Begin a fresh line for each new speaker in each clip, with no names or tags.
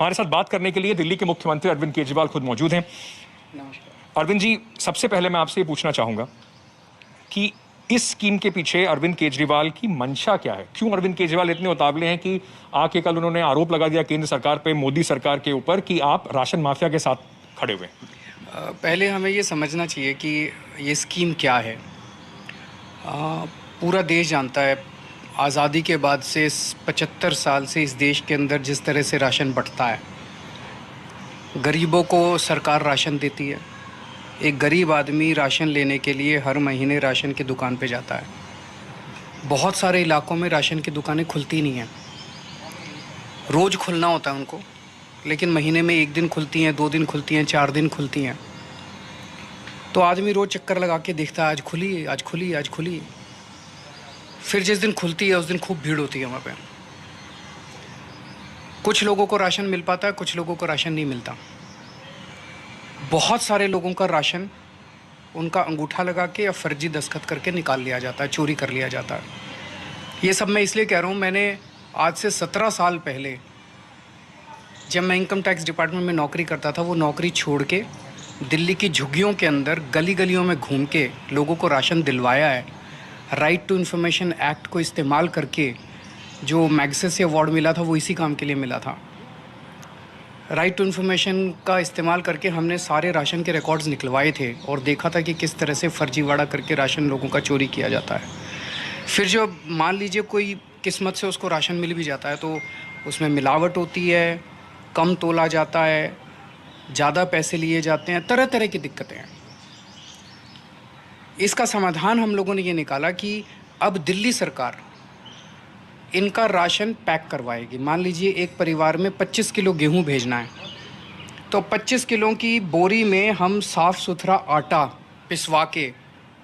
हमारे साथ बात करने के लिए दिल्ली के मुख्यमंत्री अरविंद केजरीवाल खुद मौजूद हैं।
नमस्कार।
अरविंद जी, सबसे पहले मैं आपसे ये पूछना चाहूंगा कि इस स्कीम के पीछे अरविंद केजरीवाल की मंशा क्या है? क्यों अरविंद केजरीवाल इतने उतावले हैं कि आके कल उन्होंने आरोप लगा दिया केंद्र सरकार पे, मोदी सरकार के ऊपर, कि आप राशन माफिया के साथ खड़े हुए हैं?
पहले हमें ये समझना चाहिए कि ये स्कीम क्या है। पूरा देश जानता है आज़ादी के बाद से 75 साल से इस देश के अंदर जिस तरह से राशन बंटता है, गरीबों को सरकार राशन देती है। एक गरीब आदमी राशन लेने के लिए हर महीने राशन की दुकान पे जाता है। बहुत सारे इलाकों में राशन की दुकानें खुलती नहीं हैं, रोज़ खुलना होता है उनको, लेकिन महीने में 1 दिन खुलती हैं, 2 दिन खुलती हैं, 4 दिन खुलती हैं। तो आदमी रोज़ चक्कर लगा के देखता है, आज खुली, आज खुली, आज खुली। फिर जिस दिन खुलती है उस दिन खूब भीड़ होती है वहाँ पे। कुछ लोगों को राशन मिल पाता है, कुछ लोगों को राशन नहीं मिलता। बहुत सारे लोगों का राशन उनका अंगूठा लगा के या फर्जी दस्तखत करके निकाल लिया जाता है, चोरी कर लिया जाता है। ये सब मैं इसलिए कह रहा हूँ, मैंने आज से 17 साल पहले जब मैं इनकम टैक्स डिपार्टमेंट में नौकरी करता था, वो नौकरी छोड़ के दिल्ली की झुग्गियों के अंदर गली गलियों में घूम के लोगों को राशन दिलवाया है। राइट टू इन्फॉर्मेशन एक्ट को इस्तेमाल करके जो मैग्सेसे अवार्ड मिला था वो इसी काम के लिए मिला था। राइट टू इन्फॉर्मेशन का इस्तेमाल करके हमने सारे राशन के रिकॉर्ड्स निकलवाए थे और देखा था कि किस तरह से फर्जीवाड़ा करके राशन लोगों का चोरी किया जाता है। फिर जो मान लीजिए कोई किस्मत से उसको राशन मिल भी जाता है तो उसमें मिलावट होती है, कम तोला जाता है, ज़्यादा पैसे लिए जाते हैं, तरह तरह की दिक्कतें हैं। इसका समाधान हम लोगों ने ये निकाला कि अब दिल्ली सरकार इनका राशन पैक करवाएगी। मान लीजिए एक परिवार में 25 किलो गेहूं भेजना है, तो 25 किलो की बोरी में हम साफ़ सुथरा आटा पिसवा के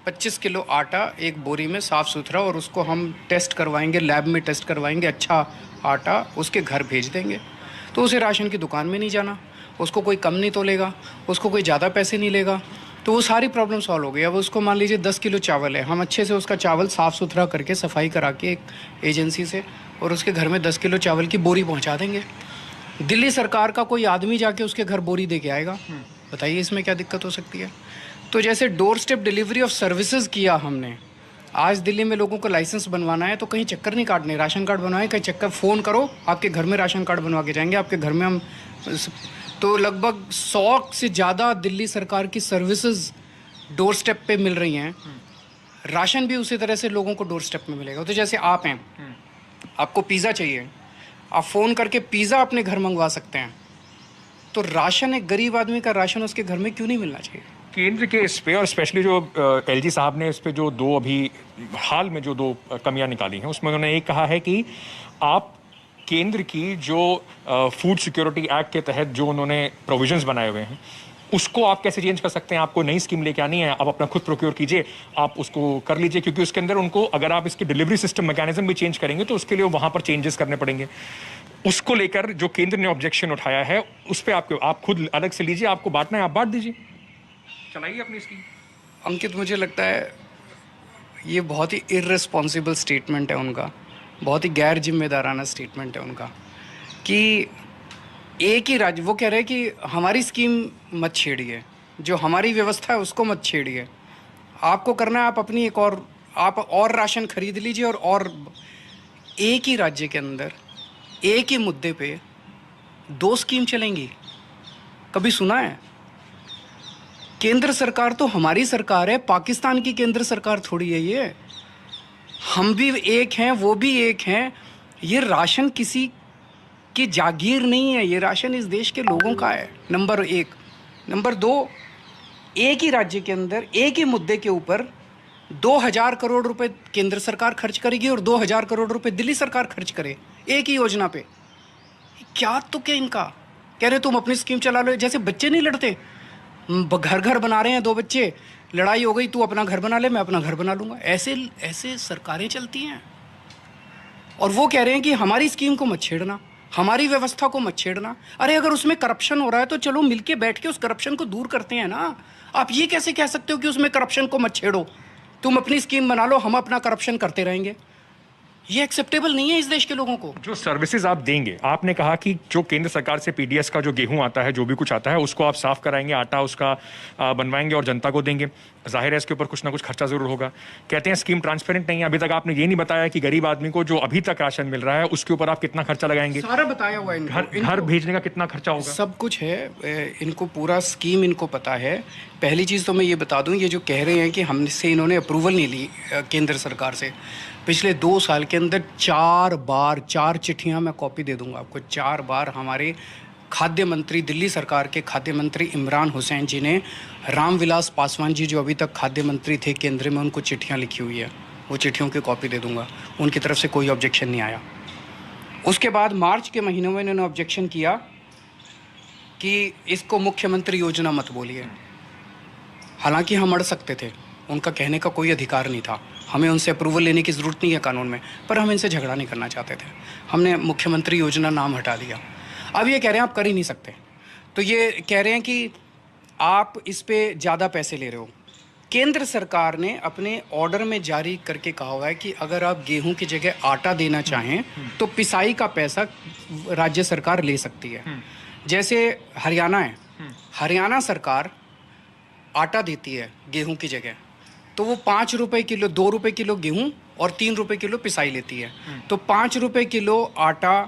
25 किलो आटा एक बोरी में साफ़ सुथरा, और उसको हम टेस्ट करवाएंगे, लैब में टेस्ट करवाएंगे, अच्छा आटा उसके घर भेज देंगे। तो उसे राशन की दुकान में नहीं जाना, उसको कोई कम नहीं तोलेगा, उसको कोई ज़्यादा पैसे नहीं लेगा, तो वो सारी प्रॉब्लम सॉल्व हो गई। अब उसको मान लीजिए 10 किलो चावल है, हम अच्छे से उसका चावल साफ़ सुथरा करके सफाई करा के एक एजेंसी से और उसके घर में 10 किलो चावल की बोरी पहुंचा देंगे। दिल्ली सरकार का कोई आदमी जाके उसके घर बोरी दे के आएगा। बताइए इसमें क्या दिक्कत हो सकती है? तो जैसे door step delivery of services किया हमने, आज दिल्ली में लोगों को लाइसेंस बनवाना है तो कहीं चक्कर नहीं काटने, राशन कार्ड बनवाएं, कहीं चक्कर, फ़ोन करो आपके घर में राशन कार्ड बनवा के जाएंगे, आपके घर में हम। तो लगभग 100 से ज़्यादा दिल्ली सरकार की सर्विसेज डोर स्टेप पे मिल रही हैं। राशन भी उसी तरह से लोगों को डोर स्टेप में मिलेगा। तो जैसे आप हैं, आपको पिज़्ज़ा चाहिए, आप फ़ोन करके पिज़्ज़ा अपने घर मंगवा सकते हैं, तो राशन एक गरीब आदमी का राशन उसके घर में क्यों नहीं मिलना चाहिए?
केंद्र के इस पे, और स्पेशली जो एलजी साहब ने इस पे जो दो अभी हाल में जो 2 कमियां निकाली हैं, उसमें उन्होंने एक कहा है कि आप केंद्र की जो फूड सिक्योरिटी एक्ट के तहत जो उन्होंने प्रोविजंस बनाए हुए हैं उसको आप कैसे चेंज कर सकते हैं। आपको नई स्कीम लेके आनी है, आप अपना खुद प्रोक्योर कीजिए, आप उसको कर लीजिए, क्योंकि उसके अंदर उनको, अगर आप इसके डिलीवरी सिस्टम मैकेनिज्म भी चेंज करेंगे तो उसके लिए वहां पर चेंजेस करने पड़ेंगे। उसको लेकर जो केंद्र ने ऑब्जेक्शन उठाया है उस पर आप खुद अलग से लीजिए, आपको बांटना है आप बांट दीजिए, चलाइए अपनी स्कीम।
अंकित, मुझे लगता है ये बहुत ही इर्रेस्पॉन्सिबल स्टेटमेंट है उनका, बहुत ही गैर जिम्मेदाराना स्टेटमेंट है उनका कि एक ही राज्य, वो कह रहे हैं कि हमारी स्कीम मत छेड़िए, जो हमारी व्यवस्था है उसको मत छेड़िए, आपको करना है आप अपनी एक और राशन खरीद लीजिए। और एक ही राज्य के अंदर एक ही मुद्दे पे 2 स्कीम चलेंगी, कभी सुना है? केंद्र सरकार तो हमारी सरकार है, पाकिस्तान की केंद्र सरकार थोड़ी है ये। हम भी एक हैं, वो भी एक हैं। ये राशन किसी की जागीर नहीं है, ये राशन इस देश के लोगों का है, नंबर 1। नंबर 2, एक ही राज्य के अंदर एक ही मुद्दे के ऊपर 2000 करोड़ रुपए केंद्र सरकार खर्च करेगी और 2000 करोड़ रुपए दिल्ली सरकार खर्च करे एक ही योजना पे। क्या तो क्या इनका? कह रहे तुम अपनी स्कीम चला लो, जैसे बच्चे नहीं लड़ते, घर घर बना रहे हैं 2 बच्चे, लड़ाई हो गई, तू अपना घर बना ले, मैं अपना घर बना लूँगा। ऐसे सरकारें चलती हैं। और वो कह रहे हैं कि हमारी स्कीम को मत छेड़ना, हमारी व्यवस्था को मत छेड़ना। अरे अगर उसमें करप्शन हो रहा है तो चलो मिलके बैठ के उस करप्शन को दूर करते हैं ना। आप ये कैसे कह सकते हो कि उसमें करप्शन को मत छेड़ो, तुम अपनी स्कीम बना लो, हम अपना करप्शन करते रहेंगे? ये एक्सेप्टेबल नहीं है इस देश के लोगों को।
जो सर्विसेज आप देंगे, आपने कहा कि जो केंद्र सरकार से पीडीएस का जो गेहूं आता है, जो भी कुछ आता है, उसको आप साफ कराएंगे, आटा उसका बनवाएंगे और जनता को देंगे। जाहिर है इसके ऊपर कुछ ना कुछ खर्चा जरूर होगा। कहते हैं स्कीम ट्रांसपेरेंट नहीं है। अभी तक आपने ये नहीं बताया कि गरीब आदमी को जो अभी तक राशन मिल रहा है उसके ऊपर आप कितना खर्चा लगाएंगे।
सारा बताया हुआ है इनको।
घर भेजने का कितना खर्चा होगा,
सब कुछ है इनको, पूरा स्कीम इनको पता है। पहली चीज़ तो मैं ये बता दूं, ये जो कह रहे हैं कि हमसे इन्होंने अप्रूवल नहीं ली केंद्र सरकार से, पिछले 2 साल के अंदर 4 चिट्ठियां मैं कॉपी दे दूंगा आपको, 4 बार हमारे खाद्य मंत्री, दिल्ली सरकार के खाद्य मंत्री इमरान हुसैन जी ने रामविलास पासवान जी जो अभी तक खाद्य मंत्री थे केंद्र में, उनको चिट्ठियां लिखी हुई है। वो चिट्ठियों की कॉपी दे दूंगा। उनकी तरफ से कोई ऑब्जेक्शन नहीं आया। उसके बाद मार्च के महीनों में इन्होंने ऑब्जेक्शन किया कि इसको मुख्यमंत्री योजना मत बोलिए। हालांकि हम अड़ सकते थे, उनका कहने का कोई अधिकार नहीं था, हमें उनसे अप्रूवल लेने की ज़रूरत नहीं है कानून में, पर हम इनसे झगड़ा नहीं करना चाहते थे। हमने मुख्यमंत्री योजना नाम हटा दिया। अब ये कह रहे हैं आप कर ही नहीं सकते, तो ये कह रहे हैं कि आप इस पे ज़्यादा पैसे ले रहे हो। केंद्र सरकार ने अपने ऑर्डर में जारी करके कहा हुआ है कि अगर आप गेहूं की जगह आटा देना चाहें तो पिसाई का पैसा राज्य सरकार ले सकती है। जैसे हरियाणा है, हरियाणा सरकार आटा देती है गेहूं की जगह, तो वो 5 रुपए किलो, 2 रुपए किलो गेहूं और 3 रुपए किलो पिसाई लेती है। तो 5 रुपए किलो आटा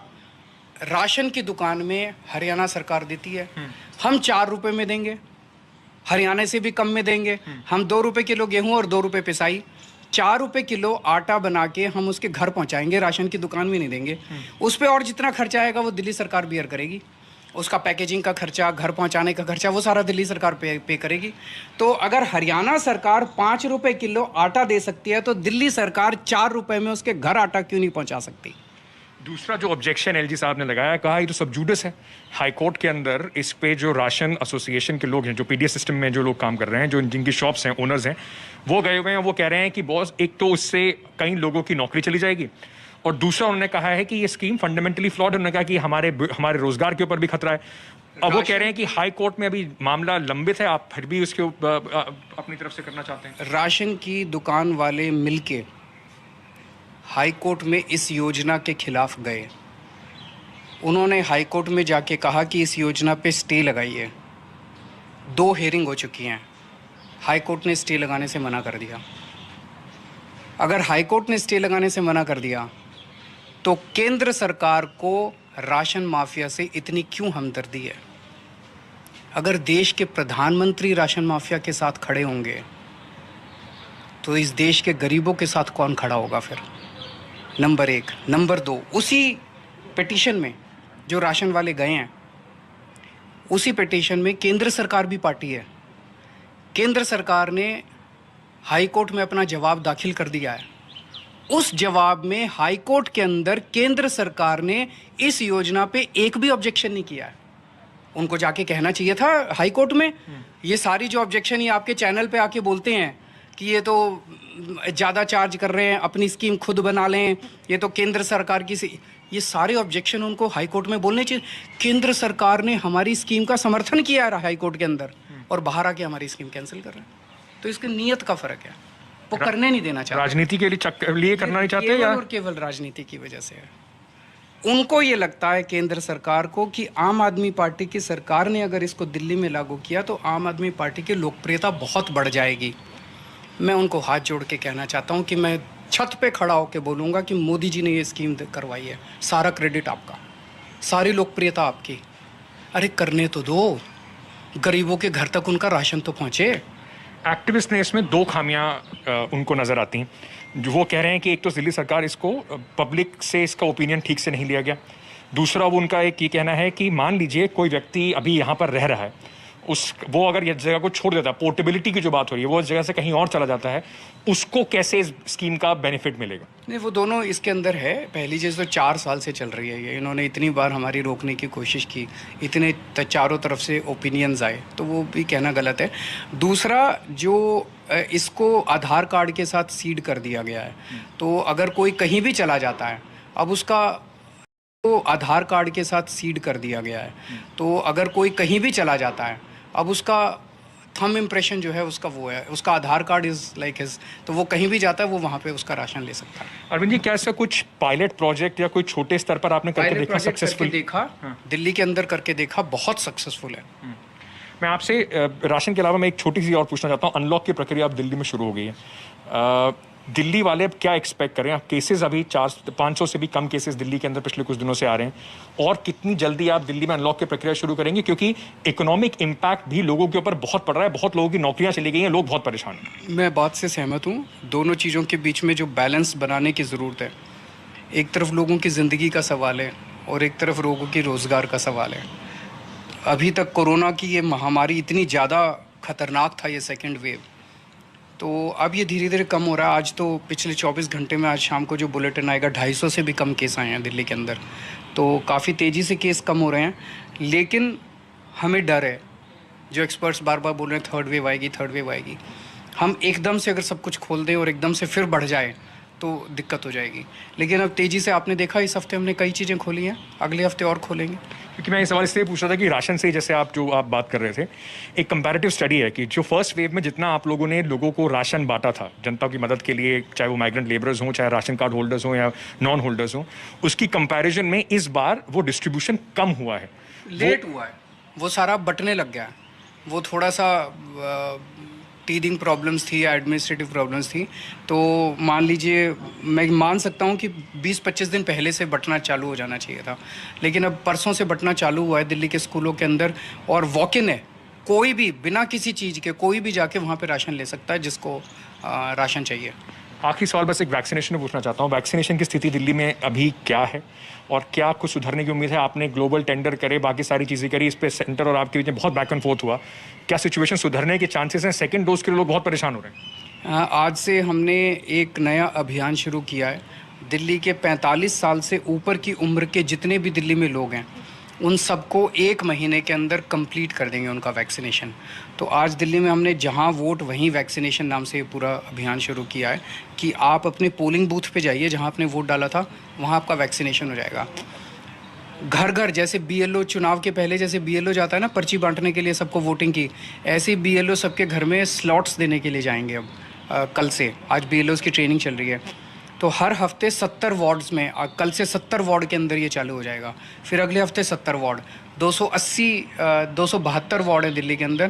राशन की दुकान में हरियाणा सरकार देती है, हम 4 रुपए में देंगे, हरियाणा से भी कम में देंगे। हम 2 रुपए किलो गेहूं और 2 रुपए पिसाई, 4 रुपए किलो आटा बना के हम उसके घर पहुंचाएंगे, राशन की दुकान में नहीं देंगे। उस पर और जितना खर्चा आएगा वो दिल्ली सरकार बियर करेगी। उसका पैकेजिंग का खर्चा, घर पहुंचाने का खर्चा, वो सारा दिल्ली सरकार पे करेगी। तो अगर हरियाणा सरकार 5 रुपए किलो आटा दे सकती है तो दिल्ली सरकार 4 रुपए में उसके घर आटा क्यों नहीं पहुंचा सकती।
दूसरा जो ऑब्जेक्शन एलजी साहब ने लगाया, कहा ये तो सब जुडिस है। हाई कोर्ट के अंदर इस पे जो राशन एसोसिएशन के लोग हैं, जो पीडीएस सिस्टम में जो लोग काम कर रहे हैं, जो जिनकी शॉप्स हैं, ओनर्स हैं, वो गए हुए हैं। वो कह रहे हैं कि बॉस, एक तो उससे कई लोगों की नौकरी चली जाएगी, और दूसरा उन्होंने कहा है कि ये स्कीम फंडामेंटली फ्लॉड है। उन्होंने कहा कि हमारे रोजगार के ऊपर भी खतरा है। अब वो कह रहे हैं कि हाई कोर्ट में अभी मामला लंबित है, आप फिर भी उसके अपनी तरफ से करना चाहते हैं।
राशन की दुकान वाले मिलके हाई कोर्ट में इस योजना के खिलाफ गए। उन्होंने हाई कोर्ट में जाके कहा कि इस योजना पे स्टे लगाइए। 2 हेयरिंग हो चुकी हैं, हाई कोर्ट ने स्टे लगाने से मना कर दिया। अगर हाई कोर्ट ने स्टे लगाने से मना कर दिया तो केंद्र सरकार को राशन माफिया से इतनी क्यों हमदर्दी है? अगर देश के प्रधानमंत्री राशन माफिया के साथ खड़े होंगे तो इस देश के गरीबों के साथ कौन खड़ा होगा फिर? नंबर 1। नंबर 2, उसी पिटीशन में जो राशन वाले गए हैं, उसी पिटीशन में केंद्र सरकार भी पार्टी है। केंद्र सरकार ने हाई कोर्ट में अपना जवाब दाखिल कर दिया है। उस जवाब में हाई कोर्ट के अंदर केंद्र सरकार ने इस योजना पे एक भी ऑब्जेक्शन नहीं किया है। उनको जाके कहना चाहिए था हाई कोर्ट में, ये सारी जो ऑब्जेक्शन ये आपके चैनल पे आके बोलते हैं कि ये तो ज़्यादा चार्ज कर रहे हैं, अपनी स्कीम खुद बना लें, ये तो केंद्र सरकार की ये सारे ऑब्जेक्शन उनको हाई कोर्ट में बोलने चाहिए। केंद्र सरकार ने हमारी स्कीम का समर्थन किया है हाई कोर्ट के अंदर, और बाहर आके हमारी स्कीम कैंसिल कर रहे हैं। तो इसकी नीयत का फर्क है, वो करने नहीं देना चाहते।
राजनीति के लिए करना नहीं चाहते, या
और केवल राजनीति की वजह से है। उनको ये लगता है केंद्र सरकार को कि आम आदमी पार्टी की सरकार ने अगर इसको दिल्ली में लागू किया तो आम आदमी पार्टी की लोकप्रियता बहुत बढ़ जाएगी। मैं उनको हाथ जोड़ के कहना चाहता हूँ कि मैं छत पे खड़ा होकर बोलूँगा कि मोदी जी ने ये स्कीम करवाई है, सारा क्रेडिट आपका, सारी लोकप्रियता आपकी। अरे करने तो दो, गरीबों के घर तक उनका राशन तो पहुँचे।
एक्टिविस्ट ने इसमें 2 खामियां उनको नजर आती हैं। जो वो कह रहे हैं कि एक तो दिल्ली सरकार इसको पब्लिक से इसका ओपिनियन ठीक से नहीं लिया गया। दूसरा वो उनका एक ये कहना है कि मान लीजिए कोई व्यक्ति अभी यहाँ पर रह रहा है, वो अगर ये जगह को छोड़ देता है, पोर्टेबिलिटी की जो बात हो रही है, वो उस जगह से कहीं और चला जाता है, उसको कैसे इस स्कीम का बेनिफिट मिलेगा?
नहीं, वो दोनों इसके अंदर है। पहली चीज़ तो 4 साल से चल रही है ये, इन्होंने इतनी बार हमारी रोकने की कोशिश की, इतने चारों तरफ से ओपिनियंस आए, तो वो भी कहना गलत है। दूसरा, जो इसको आधार कार्ड के साथ सीड कर दिया गया है, तो अगर कोई कहीं भी चला जाता है, अब उसका तो आधार कार्ड के साथ सीड कर दिया गया है, तो अगर कोई कहीं भी चला जाता है, अब उसका थंब इम्प्रेशन जो है उसका वो है, उसका आधार कार्ड इज़ लाइक हिज, तो वो कहीं भी जाता है वो वहाँ पे उसका राशन ले सकता है।
अरविंद जी, क्या ऐसा कुछ पायलट प्रोजेक्ट या कोई छोटे स्तर पर आपने करके
पायलट
देखा
प्रोजेक्ट करके
सक्सेसफुल?
देखा, दिल्ली के अंदर करके देखा, बहुत सक्सेसफुल है।
मैं आपसे राशन के अलावा मैं एक छोटी सी और पूछना चाहता हूँ। अनलॉक की प्रक्रिया अब दिल्ली में शुरू हो गई है। दिल्ली वाले अब क्या एक्सपेक्ट करें? आप केसेस अभी 400-500 से भी कम केसेस दिल्ली के अंदर पिछले कुछ दिनों से आ रहे हैं, और कितनी जल्दी आप दिल्ली में अनलॉक की प्रक्रिया शुरू करेंगे? क्योंकि इकोनॉमिक इम्पैक्ट भी लोगों के ऊपर बहुत पड़ रहा है, बहुत लोगों की नौकरियां चली गई हैं, लोग बहुत परेशान हैं।
मैं बात से सहमत हूँ। दोनों चीज़ों के बीच में जो बैलेंस बनाने की ज़रूरत है, एक तरफ लोगों की ज़िंदगी का सवाल है और एक तरफ लोगों की रोज़गार का सवाल है। अभी तक कोरोना की ये महामारी इतनी ज़्यादा खतरनाक था, ये सेकेंड वेव, तो अब ये धीरे धीरे कम हो रहा है। आज तो पिछले 24 घंटे में, आज शाम को जो बुलेटिन आएगा, 250 से भी कम केस आए हैं दिल्ली के अंदर, तो काफ़ी तेज़ी से केस कम हो रहे हैं। लेकिन हमें डर है, जो एक्सपर्ट्स बार बार बोल रहे हैं थर्ड वेव आएगी, थर्ड वेव आएगी। हम एकदम से अगर सब कुछ खोल दें और एकदम से फिर बढ़ जाए तो दिक्कत हो जाएगी। लेकिन अब तेज़ी से, आपने देखा इस हफ्ते हमने कई चीज़ें खोली हैं, अगले हफ्ते और खोलेंगे।
क्योंकि मैं ये सवाल इसलिए पूछ रहा था कि राशन से, जैसे आप बात कर रहे थे, एक कंपैरेटिव स्टडी है कि जो फर्स्ट वेव में जितना आप लोगों ने लोगों को राशन बांटा था जनता की मदद के लिए, चाहे वो माइग्रेंट लेबरर्स हों, चाहे राशन कार्ड होल्डर्स हों या नॉन होल्डर्स हों, उसकी कंपैरिजन में इस बार वो डिस्ट्रीब्यूशन कम हुआ है,
लेट हुआ है, वो सारा बटने लग गया है। वो थोड़ा सा टीदिंग प्रॉब्लम्स थी या एडमिनिस्ट्रेटिव प्रॉब्लम्स थी, तो मान लीजिए, मैं मान सकता हूँ कि 20-25 दिन पहले से बंटना चालू हो जाना चाहिए था। लेकिन अब परसों से बंटना चालू हुआ है दिल्ली के स्कूलों के अंदर, और वॉक इन है, कोई भी बिना किसी चीज़ के कोई भी जाके वहाँ पे राशन ले सकता है जिसको राशन चाहिए।
आखिरी सवाल बस एक वैक्सीनेशन में पूछना चाहता हूँ। वैक्सीनेशन की स्थिति दिल्ली में अभी क्या है, और क्या कुछ सुधरने की उम्मीद है? आपने ग्लोबल टेंडर करे, बाकी सारी चीज़ें करी, इस पे सेंटर और आपके बीच में बहुत बैक एंड फोर्थ हुआ, क्या सिचुएशन सुधरने के चांसेस हैं? सेकंड डोज के लिए लोग बहुत परेशान हो रहे हैं।
आज से हमने एक नया अभियान शुरू किया है। दिल्ली के 45 साल से ऊपर की उम्र के जितने भी दिल्ली में लोग हैं, उन सबको 1 महीने के अंदर कंप्लीट कर देंगे उनका वैक्सीनेशन। तो आज दिल्ली में हमने जहां वोट वहीं वैक्सीनेशन नाम से पूरा अभियान शुरू किया है कि आप अपने पोलिंग बूथ पे जाइए, जहां आपने वोट डाला था वहां आपका वैक्सीनेशन हो जाएगा। घर घर, जैसे बीएलओ चुनाव के पहले जैसे बीएलओ जाता है ना पर्ची बांटने के लिए सबको वोटिंग की, ऐसे बीएलओ सबके घर में स्लॉट्स देने के लिए जाएंगे अब कल से। आज बीएलओज़ की ट्रेनिंग चल रही है, तो हर हफ्ते 70 वार्ड्स में, कल से 70 वार्ड के अंदर ये चालू हो जाएगा। फिर अगले हफ्ते 70 वार्ड, 272 वार्ड है दिल्ली के अंदर।